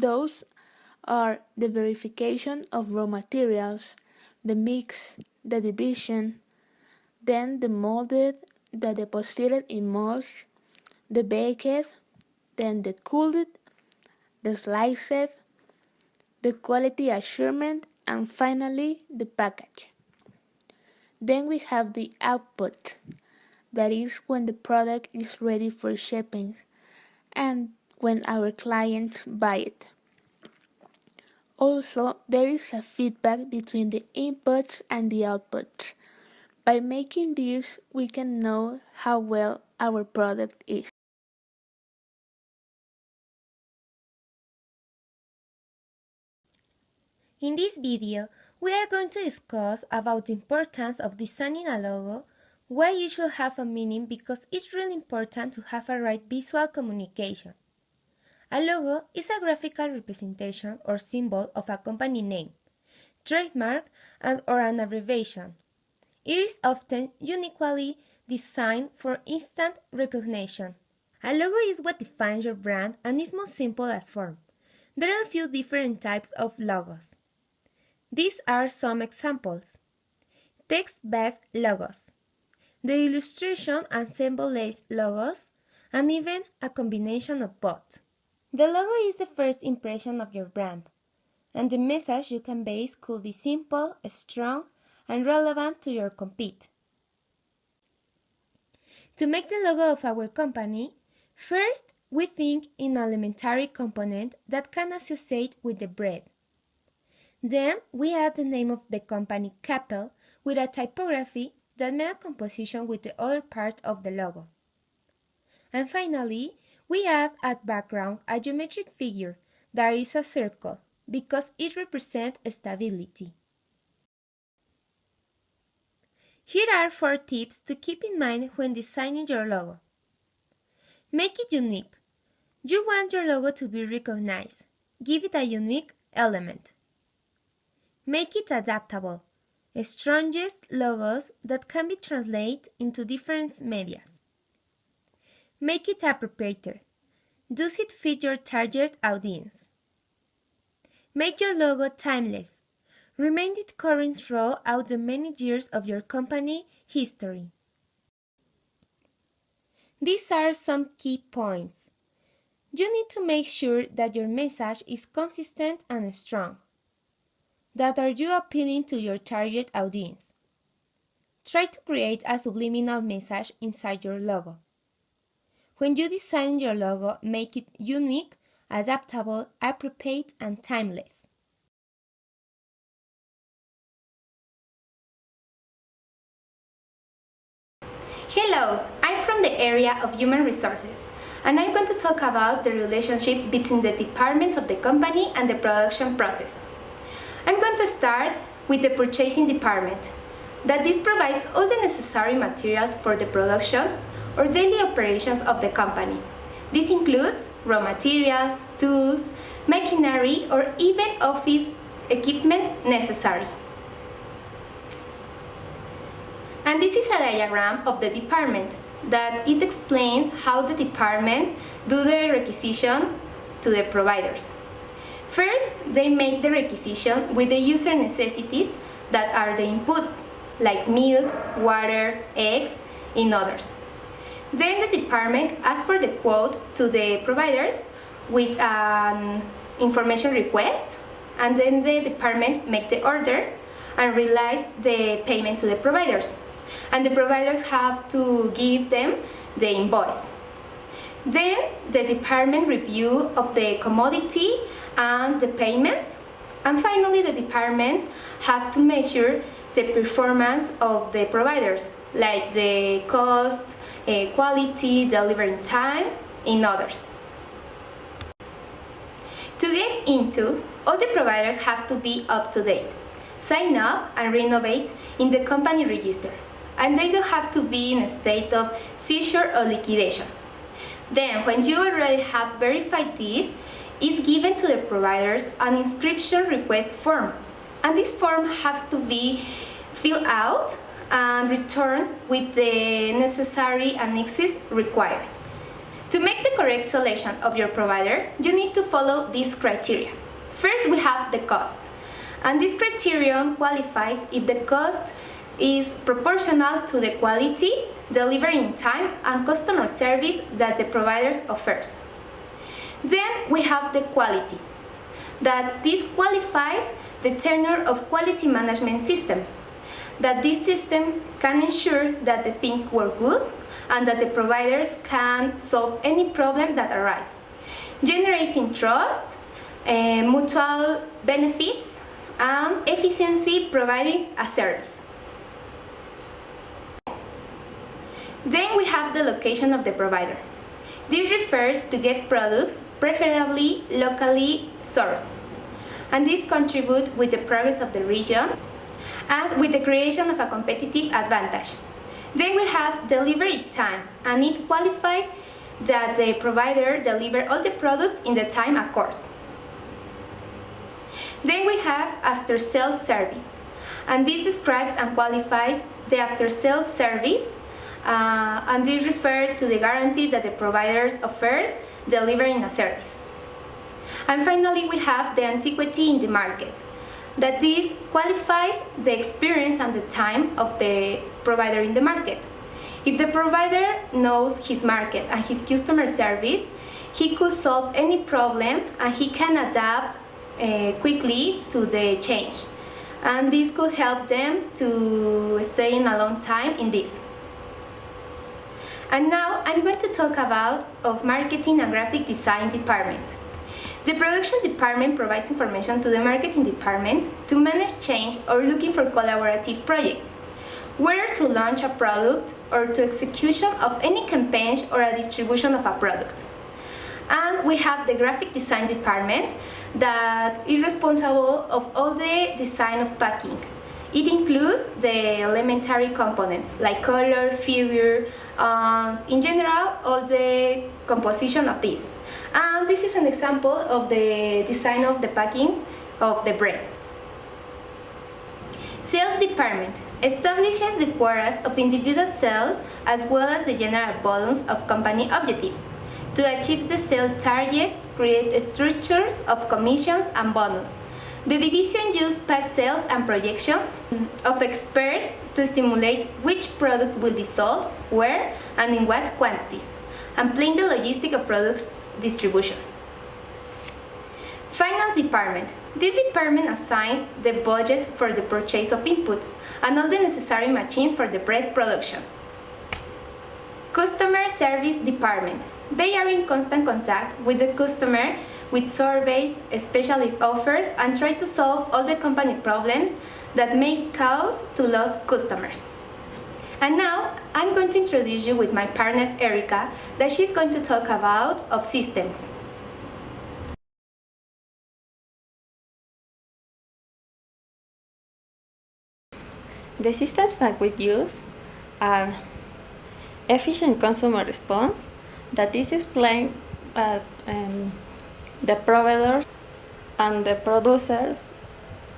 Those are the verification of raw materials, the mix, the division, then the molded, the deposited in molds, the baked, then the cooled, the sliced, the quality assurance, and finally the package. Then we have the output, that is when the product is ready for shipping and when our clients buy it. Also, there is a feedback between the inputs and the outputs. By making this, we can know how well our product is. In this video, we are going to discuss about the importance of designing a logo, why it should have a meaning because it's really important to have a right visual communication. A logo is a graphical representation or symbol of a company name, trademark, or an abbreviation. It is often uniquely designed for instant recognition. A logo is what defines your brand and is most simple as form. There are a few different types of logos. These are some examples. Text-based logos, the illustration and symbol-based logos, and even a combination of both. The logo is the first impression of your brand, and the message you convey could be simple, strong, and relevant to your compete. To make the logo of our company, first we think in an elementary component that can associate with the brand. Then we add the name of the company Capel with a typography that made a composition with the other part of the logo. And finally, we add at background a geometric figure that is a circle because it represents stability. Here are 4 tips to keep in mind when designing your logo. Make it unique. You want your logo to be recognized. Give it a unique element. Make it adaptable. Strongest logos that can be translated into different medias. Make it appropriate. Does it fit your target audience? Make your logo timeless. Remain it current throughout the many years of your company history. These are some key points. You need to make sure that your message is consistent and strong. That are you appealing to your target audience? Try to create a subliminal message inside your logo. When you design your logo, make it unique, adaptable, appropriate, and timeless. Hello, I'm from the area of human resources, and I'm going to talk about the relationship between the departments of the company and the production process. I'm going to start with the purchasing department, that this provides all the necessary materials for the production or daily operations of the company. This includes raw materials, tools, machinery, or even office equipment necessary. And this is a diagram of the department that it explains how the department do the requisition to the providers. First, they make the requisition with the user necessities that are the inputs, like milk, water, eggs, and others. Then the department asks for the quote to the providers with an information request, and then the department make the order and realize the payment to the providers. And the providers have to give them the invoice. Then the department review of the commodity and the payments. And finally, the department have to measure the performance of the providers, like the cost, quality, delivery time, and others. To get into, all the providers have to be up to date, sign up and renovate in the company register, and they don't have to be in a state of seizure or liquidation. Then, when you already have verified this, it's given to the providers an inscription request form, and this form has to be filled out and returned with the necessary annexes required. To make the correct selection of your provider, you need to follow these criteria. First, we have the cost. And this criterion qualifies if the cost is proportional to the quality, delivery in time, and customer service that the provider offers. Then we have the quality, that this qualifies the tenure of quality management system, that this system can ensure that the things work good and that the providers can solve any problem that arise, generating trust, mutual benefits, and efficiency providing a service. Then we have the location of the provider. This refers to get products preferably locally sourced, and this contributes with the progress of the region and with the creation of a competitive advantage. Then we have delivery time, and it qualifies that the provider deliver all the products in the time accord. Then we have after-sales service, and this describes and qualifies the after-sales service, and this refers to the guarantee that the provider offers delivering a service. And finally, we have the antiquity in the market, that this qualifies the experience and the time of the provider in the market. If the provider knows his market and his customer service, he could solve any problem and he can adapt quickly to the change. And this could help them to stay in a long time in this. And now I'm going to talk about marketing and graphic design department. The production department provides information to the marketing department to manage change or looking for collaborative projects, whether to launch a product or to execution of any campaign or a distribution of a product. And we have the graphic design department that is responsible of all the design of packing. It includes the elementary components like color, figure, in general, all the composition of this. And this is an example of the design of the packing of the bread. Sales department establishes the quotas of individual sales as well as the general volumes of company objectives. To achieve the sales targets, create structures of commissions and bonus. The division uses past sales and projections of experts to stimulate which products will be sold, where, and in what quantities, and plan the logistic of products distribution. Finance department. This department assigns the budget for the purchase of inputs and all the necessary machines for the bread production. Customer service department. They are in constant contact with the customer with surveys, specialist offers, and try to solve all the company problems that may cause to lose customers. And now I'm going to introduce you with my partner Erica, that she's going to talk about of systems. The systems that we use are efficient consumer response, that is explained the providers and the producers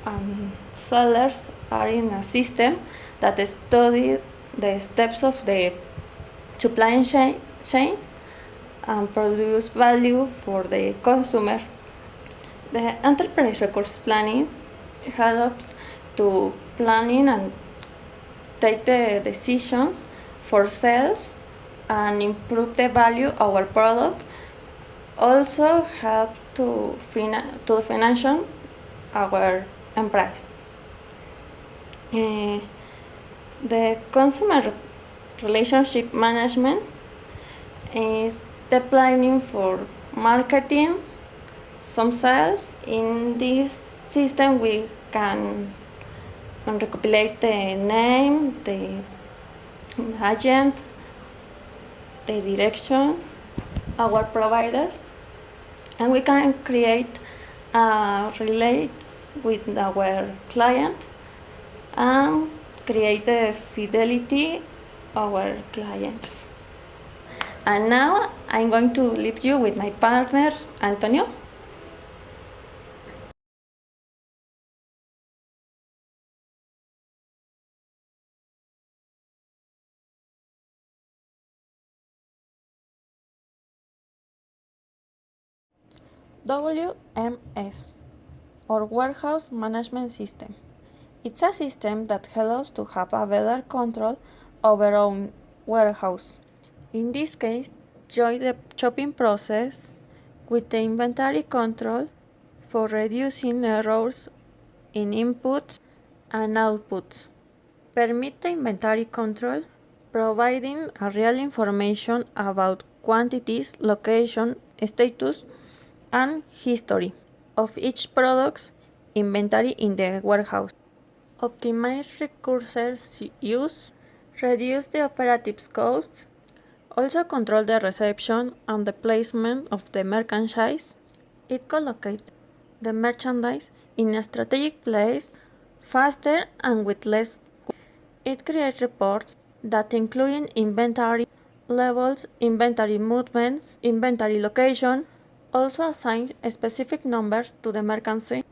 and sellers are in a system that studies the steps of the supply chain and produce value for the consumer. The enterprise resource planning helps to planning and take the decisions for sales and improve the value of our product. Also help to financial our enterprise. The consumer relationship management is the planning for marketing, some sales. In this system we can recopilate the name, the agent, the direction, our providers, and we can create a relate with our client and create the fidelity of our clients. And now I'm going to leave you with my partner Antonio. WMS, or Warehouse Management System. It's a system that helps to have a better control over our warehouse. In this case, join the shopping process with the inventory control for reducing errors in inputs and outputs. Permit the inventory control, providing a real information about quantities, location, status, and history of each product's inventory in the warehouse. Optimize resources use, reduce the operative costs, also control the reception and the placement of the merchandise. It collocates the merchandise in a strategic place faster and with less. It creates reports that include inventory levels, inventory movements, inventory location, also assigns specific numbers to the mercancy.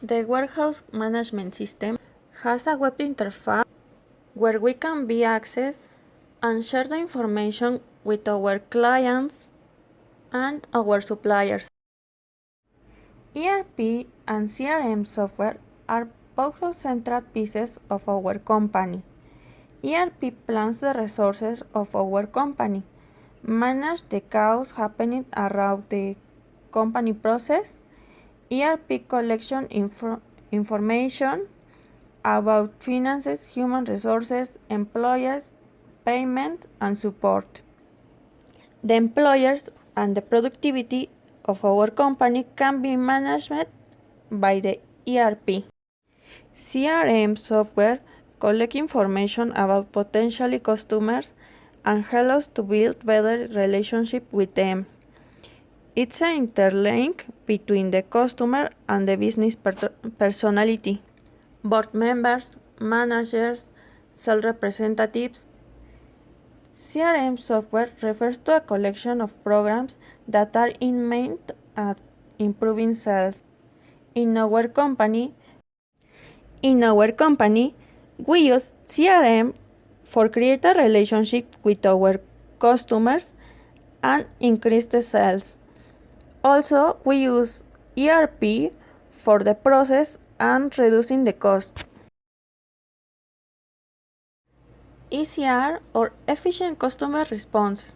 The warehouse management system has a web interface where we can be accessed and share the information with our clients and our suppliers. ERP and CRM software are both central pieces of our company. ERP plans the resources of our company, manage the chaos happening around the company process. ERP collection information about finances, human resources, employers, payment, and support. The employers and the productivity of our company can be managed by the ERP. CRM software collect information about potential customers and help us to build better relationship with them. It's an interlink between the customer and the business personality. Board members, managers, sales representatives. CRM software refers to a collection of programs that are aimed at improving sales. In our company, we use CRM for create a relationship with our customers and increase the sales. Also, we use ERP for the process and reducing the cost. ECR, or Efficient Customer Response.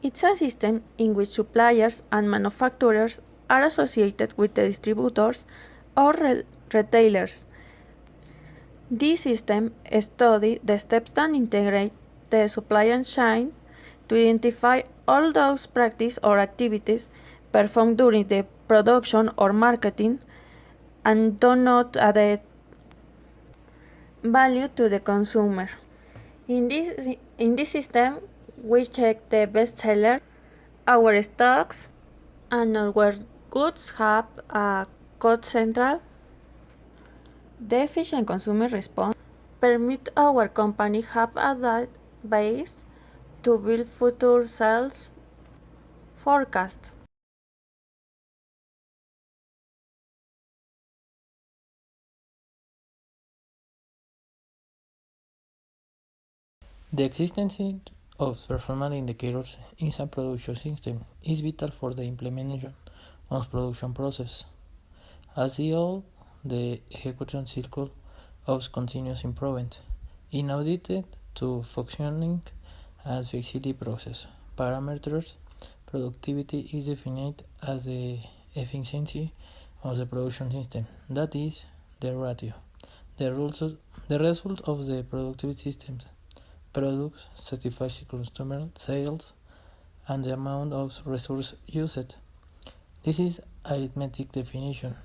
It's a system in which suppliers and manufacturers are associated with the distributors or retailers. This system studies the steps that integrate the supply chain to identify all those practices or activities performed during the production or marketing and do not add value to the consumer. In this system, we check the best seller, our stocks, and our goods have a cost central. The efficient consumer response permit our company have a database to build future sales forecasts. The existence of performance indicators in a production system is vital for the implementation of production process. As the execution cycle of continuous improvement, in audited to functioning as facility process parameters, productivity is defined as the efficiency of the production system, that is, the ratio. The result of the productivity systems products, certified customer sales, and the amount of resource used. This is arithmetic definition.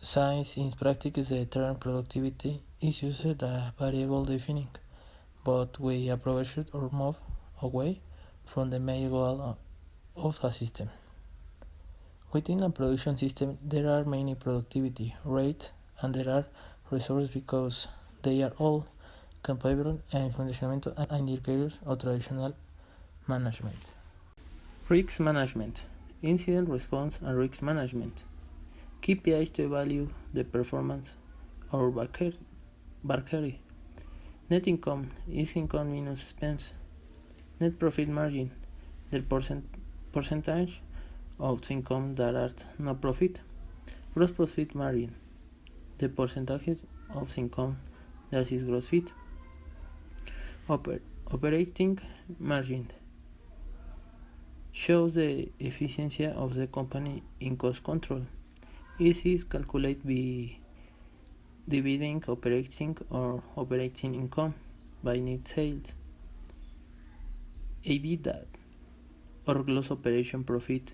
Since in practice the term productivity is used as a variable defining, but we approach it or move away from the main goal of a system. Within a production system, there are many productivity rates and there are resources because they are all compatible and fundamental indicators of traditional management. Risk management, incident response and risk management. KPIs to evaluate the performance of Barcari. Net income is income minus expense. Net profit margin, the percentage of income that are no profit. Gross profit margin, the percentage of income that is gross profit. Operating margin shows the efficiency of the company in cost control. It is calculated by dividing operating or operating income by net sales. EBITDA or gross operation profit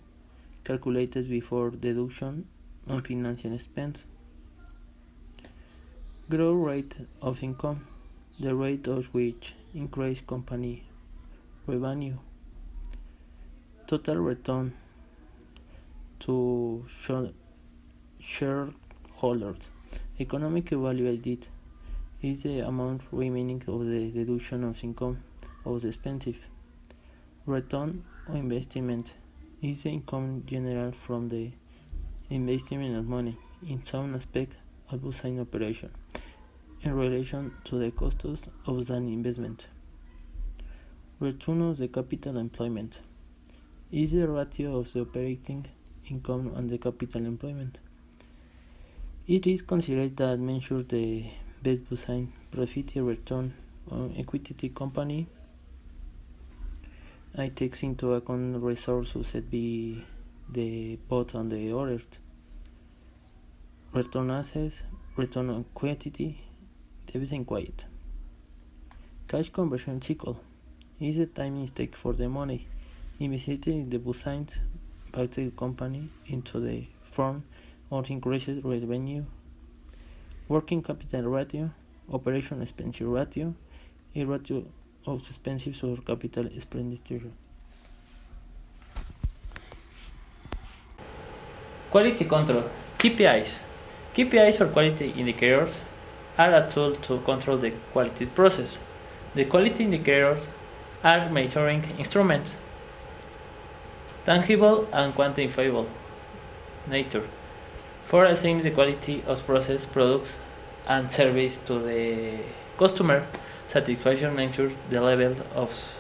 calculated before deduction on financial expense. Growth rate of income, the rate at which increase company revenue. Total return to shareholders. Economic value added is the amount remaining of the deduction of income of the expenses. Return on investment is the income generated from the investment of money in some aspect of the operation in relation to the costs of the investment. Return on the capital employment is the ratio of the operating income and the capital employment. It is considered that measures the best business profit return on equity company. It takes into account resources that be the both on the order. Return assets, return on equity, deficit quiet. Cash conversion cycle is the time it takes for the money invested in the business by the company into the form of increased revenue. Working capital ratio, operation expense ratio, a ratio of expenses or capital expenditure. Quality control, KPIs. KPIs or quality indicators are a tool to control the quality process. The quality indicators are measuring instruments, tangible and quantifiable nature, for assessing the quality of process, products, and service to the customer. Satisfaction measures the level of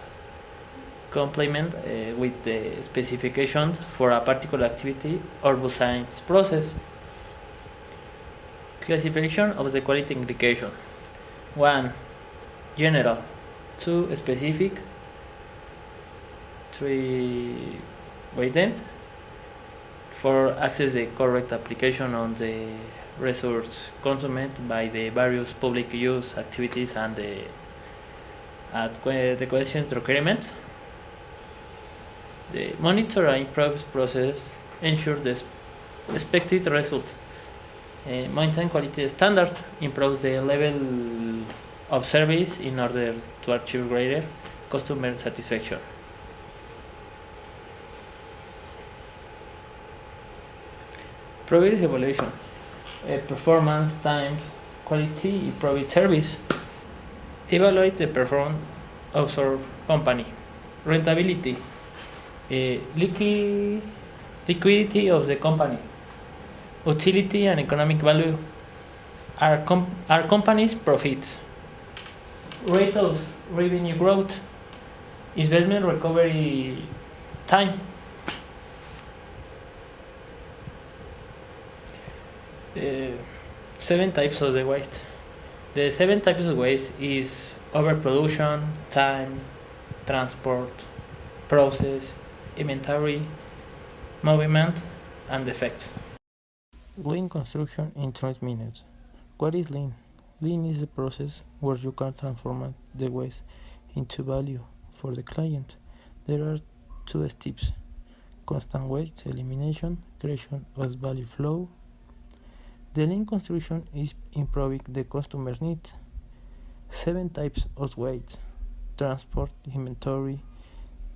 complement with the specifications for a particular activity or business process. Classification of the quality indication: 1. General. 2. Specific. 3. Weighted. 4. Access the correct application on the resource consumed by the various public use activities and the question requirements. The monitor and improve process ensure the expected result. Maintain quality standard, improves the level of service in order to achieve greater customer satisfaction. Product evaluation, performance, times, quality, product service. Evaluate the performance of our company. Rentability, liquidity of the company. Utility and economic value are company's profits. Rate of revenue growth. Investment recovery time. Seven types of the waste. The 7 types of waste is overproduction, time, transport, process, inventory, movement, and defects. Lean construction in 3 minutes. What is lean? Lean is a process where you can transform the waste into value for the client. There are 2 steps: constant waste elimination, creation of value flow. The lean construction is improving the customer's needs. 7 types of waste: transport, inventory,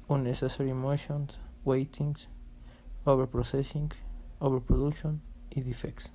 unnecessary motions, waitings, overprocessing, overproduction, and defects.